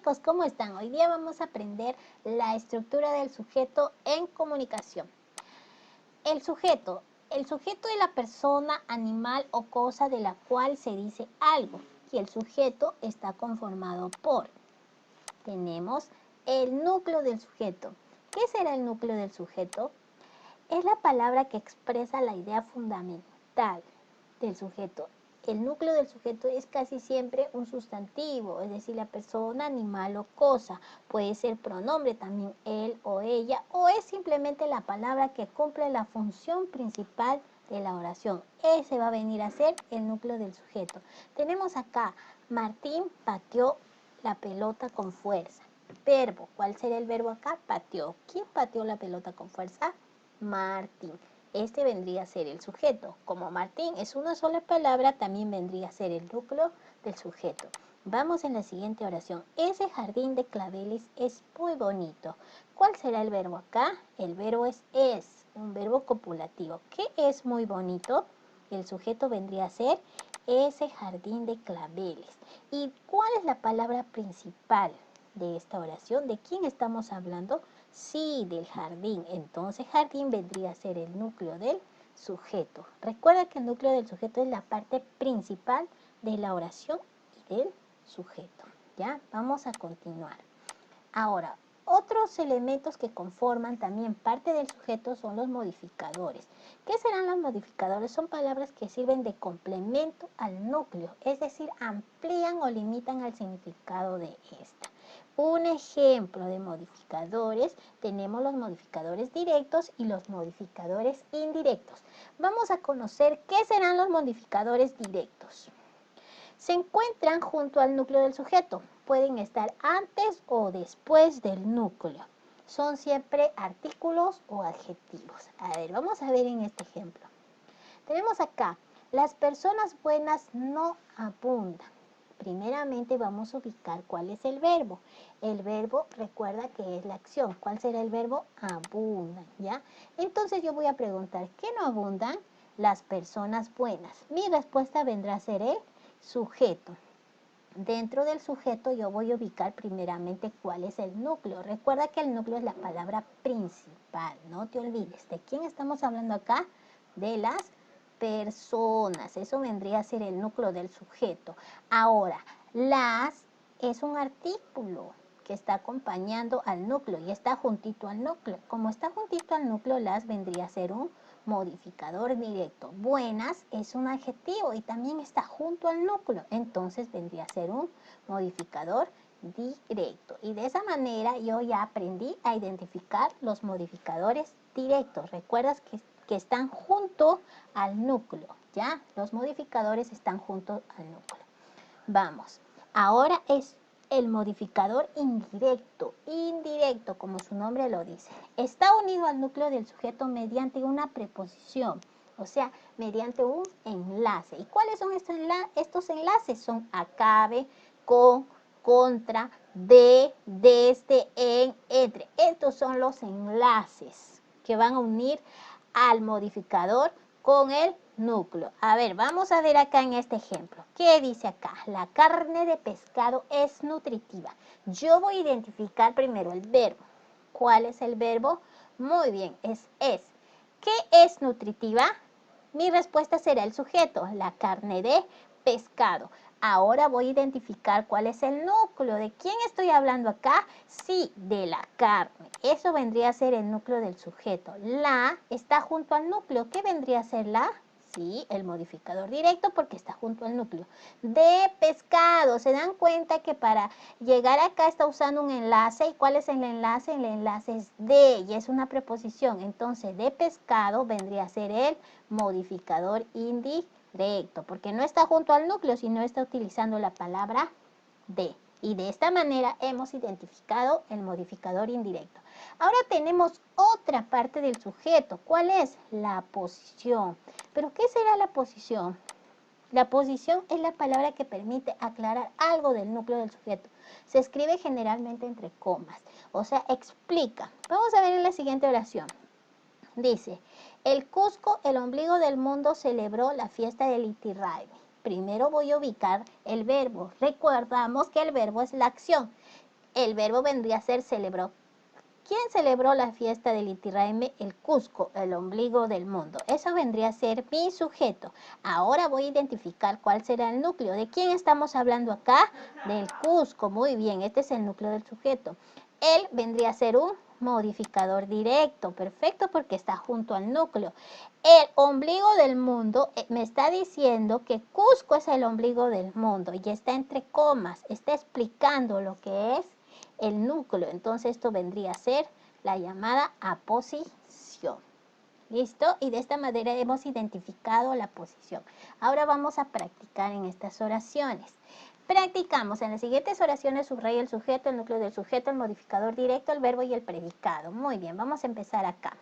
chicos, ¿cómo están? Hoy día vamos a aprender la estructura del sujeto en comunicación. El sujeto es la persona, animal o cosa de la cual se dice algo. Y el sujeto está conformado por, tenemos el núcleo del sujeto. ¿Qué será el núcleo del sujeto? Es la palabra que expresa la idea fundamental del sujeto. El núcleo del sujeto es casi siempre un sustantivo, es decir, la persona, animal o cosa. Puede ser pronombre también él o ella, o es simplemente la palabra que cumple la función principal de la oración. Ese va a venir a ser el núcleo del sujeto. Tenemos acá, Martín pateó la pelota con fuerza. Verbo, ¿cuál será el verbo acá? Pateó. ¿Quién pateó la pelota con fuerza? Martín. Este vendría a ser el sujeto. Como Martín es una sola palabra, también vendría a ser el núcleo del sujeto. Vamos en la siguiente oración. Ese jardín de claveles es muy bonito. ¿Cuál será el verbo acá? El verbo es, un verbo copulativo. ¿Qué es muy bonito? El sujeto vendría a ser ese jardín de claveles. ¿Y cuál es la palabra principal de esta oración? ¿De quién estamos hablando? Sí, del jardín. Entonces jardín vendría a ser el núcleo del sujeto. Recuerda que el núcleo del sujeto es la parte principal de la oración y del sujeto. ¿Ya? Vamos a continuar. Ahora, otros elementos que conforman también parte del sujeto son los modificadores. ¿Qué serán los modificadores? Son palabras que sirven de complemento al núcleo, es decir, amplían o limitan el significado de esta. Un ejemplo de modificadores, tenemos los modificadores directos y los modificadores indirectos. Vamos a conocer qué serán los modificadores directos. Se encuentran junto al núcleo del sujeto. Pueden estar antes o después del núcleo. Son siempre artículos o adjetivos. A ver, vamos a ver en este ejemplo. Tenemos acá, las personas buenas no abundan. Primeramente vamos a ubicar cuál es el verbo. El verbo, recuerda que es la acción. ¿Cuál será el verbo? Abundan, ¿ya? Entonces yo voy a preguntar, ¿qué no abundan? Las personas buenas. Mi respuesta vendrá a ser el sujeto. Dentro del sujeto yo voy a ubicar primeramente cuál es el núcleo. Recuerda que el núcleo es la palabra principal, no te olvides. ¿De quién estamos hablando acá? De las personas. Eso vendría a ser el núcleo del sujeto. Ahora, las es un artículo que está acompañando al núcleo y está juntito al núcleo. Como está juntito al núcleo, las vendría a ser un modificador directo. Buenas es un adjetivo y también está junto al núcleo, entonces vendría a ser un modificador directo. Y de esa manera yo ya aprendí a identificar los modificadores directos. Recuerdas que están junto al núcleo, ¿ya? Los modificadores están junto al núcleo. Vamos, ahora es el modificador indirecto. Indirecto, como su nombre lo dice. Está unido al núcleo del sujeto mediante una preposición, o sea, mediante un enlace. ¿Y cuáles son estos enlaces? Son acabe, con, contra, de, desde, en, entre. Estos son los enlaces que van a unir al modificador con el núcleo. A ver, vamos a ver acá en este ejemplo. ¿Qué dice acá? La carne de pescado es nutritiva. Yo voy a identificar primero el verbo. ¿Cuál es el verbo? Muy bien, es. ¿Qué es nutritiva? Mi respuesta será el sujeto, la carne de pescado. Ahora voy a identificar cuál es el núcleo. ¿De quién estoy hablando acá? Sí, de la carne. Eso vendría a ser el núcleo del sujeto. La está junto al núcleo. ¿Qué vendría a ser la? Sí, el modificador directo porque está junto al núcleo. De pescado. ¿Se dan cuenta que para llegar acá está usando un enlace? ¿Y cuál es el enlace? El enlace es de y es una preposición. Entonces, de pescado vendría a ser el modificador indirecto porque no está junto al núcleo, sino está utilizando la palabra de. Y de esta manera hemos identificado el modificador indirecto. Ahora tenemos otra parte del sujeto. ¿Cuál es? La posición. ¿Pero qué será la posición? La posición es la palabra que permite aclarar algo del núcleo del sujeto. Se escribe generalmente entre comas, o sea, explica. Vamos a ver en la siguiente oración. Dice, el Cusco, el ombligo del mundo, celebró la fiesta del Inti Raymi. Primero voy a ubicar el verbo. Recordamos que el verbo es la acción. El verbo vendría a ser celebró. ¿Quién celebró la fiesta del Inti Raymi? El Cusco, el ombligo del mundo. Eso vendría a ser mi sujeto. Ahora voy a identificar cuál será el núcleo. ¿De quién estamos hablando acá? Del Cusco. Muy bien, este es el núcleo del sujeto. Él vendría a ser un modificador directo. Perfecto, porque está junto al núcleo. El ombligo del mundo me está diciendo que Cusco es el ombligo del mundo y está entre comas. Está explicando lo que es el núcleo. Entonces esto vendría a ser la llamada aposición. ¿Listo? Y de esta manera hemos identificado la posición. Ahora vamos a practicar en estas oraciones. Practicamos. En las siguientes oraciones subraya el sujeto, el núcleo del sujeto, el modificador directo, el verbo y el predicado. Muy bien, vamos a empezar acá.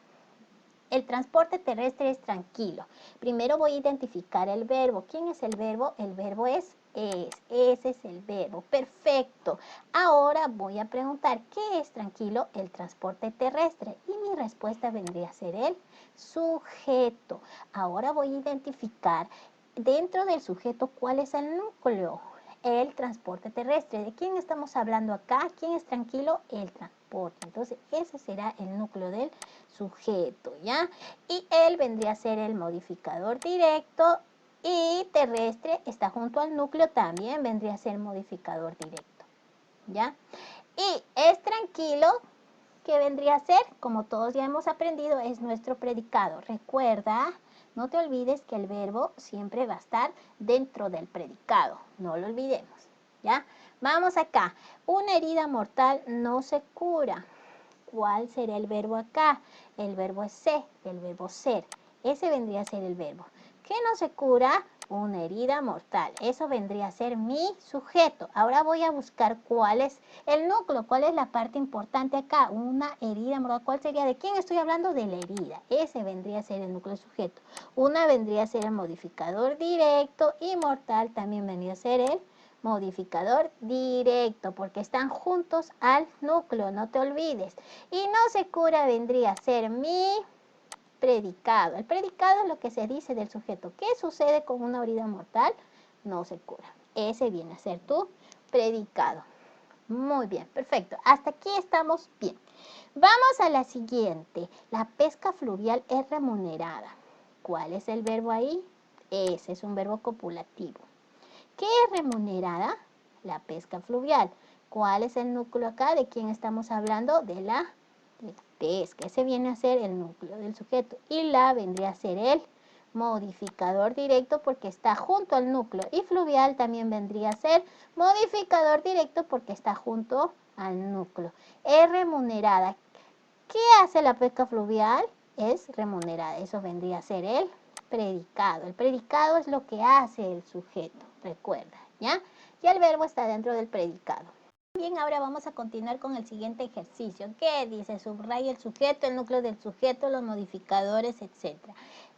El transporte terrestre es tranquilo. Primero voy a identificar el verbo. ¿Quién es el verbo? El verbo es. Ese es el verbo. Perfecto. Ahora voy a preguntar, ¿qué es tranquilo? El transporte terrestre. Y mi respuesta vendría a ser el sujeto. Ahora voy a identificar dentro del sujeto cuál es el núcleo. El transporte terrestre. ¿De quién estamos hablando acá? ¿Quién es tranquilo? El transporte. Entonces, ese será el núcleo del sujeto, ¿ya? Y él vendría a ser el modificador directo y terrestre está junto al núcleo, también vendría a ser modificador directo, ¿ya? Y es tranquilo, que vendría a ser, como todos ya hemos aprendido, es nuestro predicado. Recuerda, no te olvides que el verbo siempre va a estar dentro del predicado, no lo olvidemos, ¿ya? Vamos acá, una herida mortal no se cura. ¿Cuál será el verbo acá? El verbo es ser, el verbo ser. Ese vendría a ser el verbo. ¿Qué no se cura? Una herida mortal. Eso vendría a ser mi sujeto. Ahora voy a buscar cuál es el núcleo, cuál es la parte importante acá. Una herida mortal. ¿Cuál sería? ¿De quién estoy hablando? De la herida. Ese vendría a ser el núcleo sujeto. Una vendría a ser el modificador directo y mortal también vendría a ser el modificador directo, porque están juntos al núcleo, no te olvides. Y no se cura vendría a ser mi predicado. El predicado es lo que se dice del sujeto. ¿Qué sucede con una herida mortal? No se cura. Ese viene a ser tu predicado. Muy bien, perfecto. Hasta aquí estamos bien. Vamos a la siguiente. La pesca fluvial es remunerada. ¿Cuál es el verbo ahí? Ese es un verbo copulativo. ¿Qué es remunerada? La pesca fluvial. ¿Cuál es el núcleo acá? ¿De quién estamos hablando? De la pesca. Ese viene a ser el núcleo del sujeto. Y la vendría a ser el modificador directo porque está junto al núcleo. Y fluvial también vendría a ser modificador directo porque está junto al núcleo. Es remunerada. ¿Qué hace la pesca fluvial? Es remunerada. Eso vendría a ser el predicado. El predicado es lo que hace el sujeto, recuerda, ¿ya? Y el verbo está dentro del predicado. Bien, ahora vamos a continuar con el siguiente ejercicio. ¿Qué dice? Subraya el sujeto, el núcleo del sujeto, los modificadores, etc.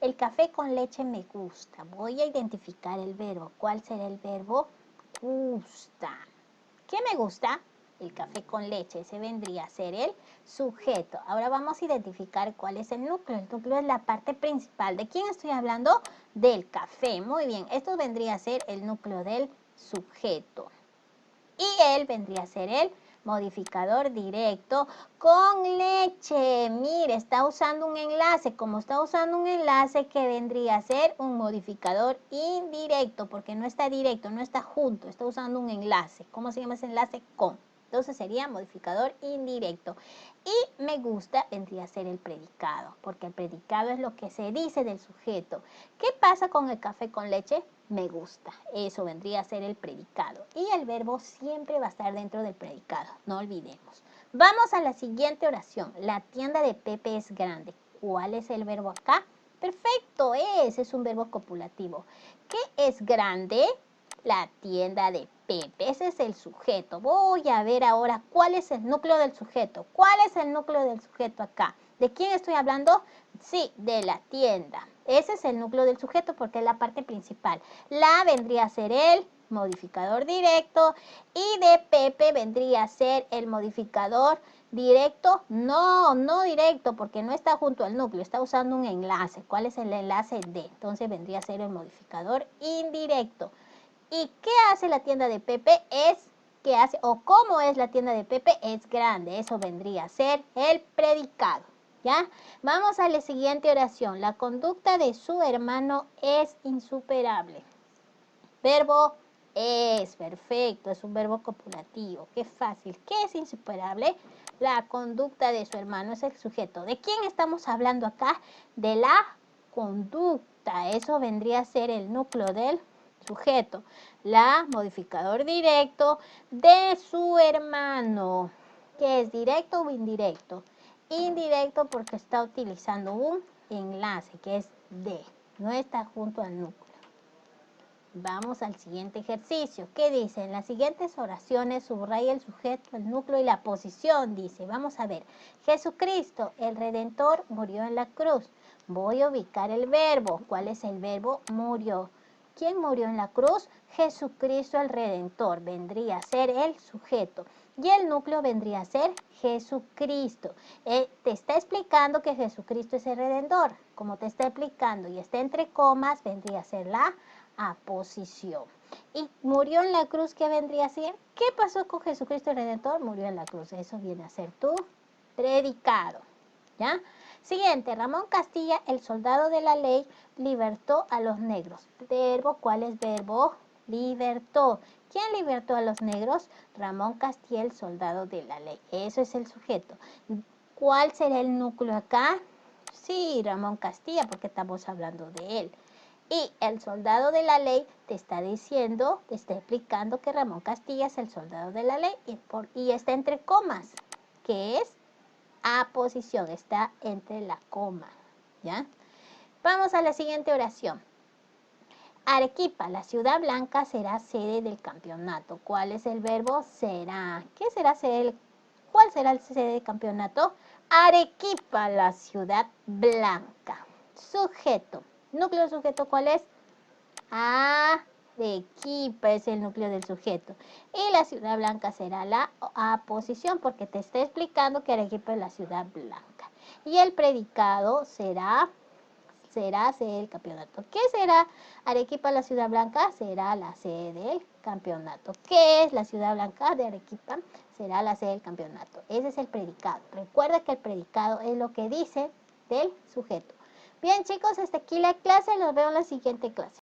El café con leche me gusta. Voy a identificar el verbo. ¿Cuál será el verbo? Gusta. ¿Qué me gusta? El café con leche. Ese vendría a ser el sujeto. Ahora vamos a identificar cuál es el núcleo. El núcleo es la parte principal. ¿De quién estoy hablando? Del café. Muy bien. Esto vendría a ser el núcleo del sujeto. Y él vendría a ser el modificador directo con leche. Mire, está usando un enlace. Como está usando un enlace, que vendría a ser un modificador indirecto, porque no está directo, no está junto, está usando un enlace. ¿Cómo se llama ese enlace? Con. Entonces sería modificador indirecto. Y me gusta vendría a ser el predicado, porque el predicado es lo que se dice del sujeto. ¿Qué pasa con el café con leche? Me gusta. Eso vendría a ser el predicado. Y el verbo siempre va a estar dentro del predicado. No olvidemos. Vamos a la siguiente oración. La tienda de Pepe es grande. ¿Cuál es el verbo acá? Perfecto, ese es un verbo copulativo. ¿Qué es grande? La tienda de Pepe. Ese es el sujeto. Voy a ver ahora cuál es el núcleo del sujeto. ¿Cuál es el núcleo del sujeto acá? ¿De quién estoy hablando? Sí, de la tienda. Ese es el núcleo del sujeto porque es la parte principal. La vendría a ser el modificador directo y de Pepe vendría a ser el modificador directo. No, no directo porque no está junto al núcleo, está usando un enlace. ¿Cuál es el enlace de? Entonces vendría a ser el modificador indirecto. ¿Y qué hace la tienda de Pepe? Es ¿qué hace? O cómo es la tienda de Pepe, es grande. Eso vendría a ser el predicado. ¿Ya? Vamos a la siguiente oración. La conducta de su hermano es insuperable. Verbo es, perfecto, es un verbo copulativo. Qué fácil. ¿Qué es insuperable? La conducta de su hermano es el sujeto. ¿De quién estamos hablando acá? De la conducta. Eso vendría a ser el núcleo del sujeto. La modificador directo de su hermano. ¿Qué es directo o indirecto? Indirecto porque está utilizando un enlace que es de. No está junto al núcleo. Vamos al siguiente ejercicio. ¿Qué dice? En las siguientes oraciones subraya el sujeto, el núcleo y la posición. Dice, vamos a ver. Jesucristo, el Redentor, murió en la cruz. Voy a ubicar el verbo. ¿Cuál es el verbo? Murió. ¿Quién murió en la cruz? Jesucristo, el Redentor. Vendría a ser el sujeto. Y el núcleo vendría a ser Jesucristo. Te está explicando que Jesucristo es el Redentor. Como te está explicando y está entre comas, vendría a ser la aposición. Y murió en la cruz, ¿qué vendría a ser? ¿Qué pasó con Jesucristo el Redentor? Murió en la cruz. Eso viene a ser tu predicado. ¿Ya? Siguiente, Ramón Castilla, el soldado de la ley, libertó a los negros. Verbo, ¿cuál es verbo? Libertó. ¿Quién libertó a los negros? Ramón Castilla, el soldado de la ley. Eso es el sujeto. ¿Cuál será el núcleo acá? Sí, Ramón Castilla, porque estamos hablando de él. Y el soldado de la ley te está diciendo, te está explicando que Ramón Castilla es el soldado de la ley y está entre comas, que es aposición, está entre la coma, ¿ya? Vamos a la siguiente oración. Arequipa, la ciudad blanca, será sede del campeonato. ¿Cuál es el verbo? Será. ¿Qué será sede? ¿Cuál será el sede del campeonato? Arequipa, la ciudad blanca. Sujeto. ¿Núcleo del sujeto cuál es? Arequipa es el núcleo del sujeto. Y la ciudad blanca será la aposición porque te está explicando que Arequipa es la ciudad blanca. Y el predicado será sede del campeonato. ¿Qué será Arequipa, la ciudad blanca? Será la sede del campeonato. ¿Qué es la ciudad blanca de Arequipa? Será la sede del campeonato. Ese es el predicado. Recuerda que el predicado es lo que dice del sujeto. Bien, chicos, hasta aquí la clase. Los veo en la siguiente clase.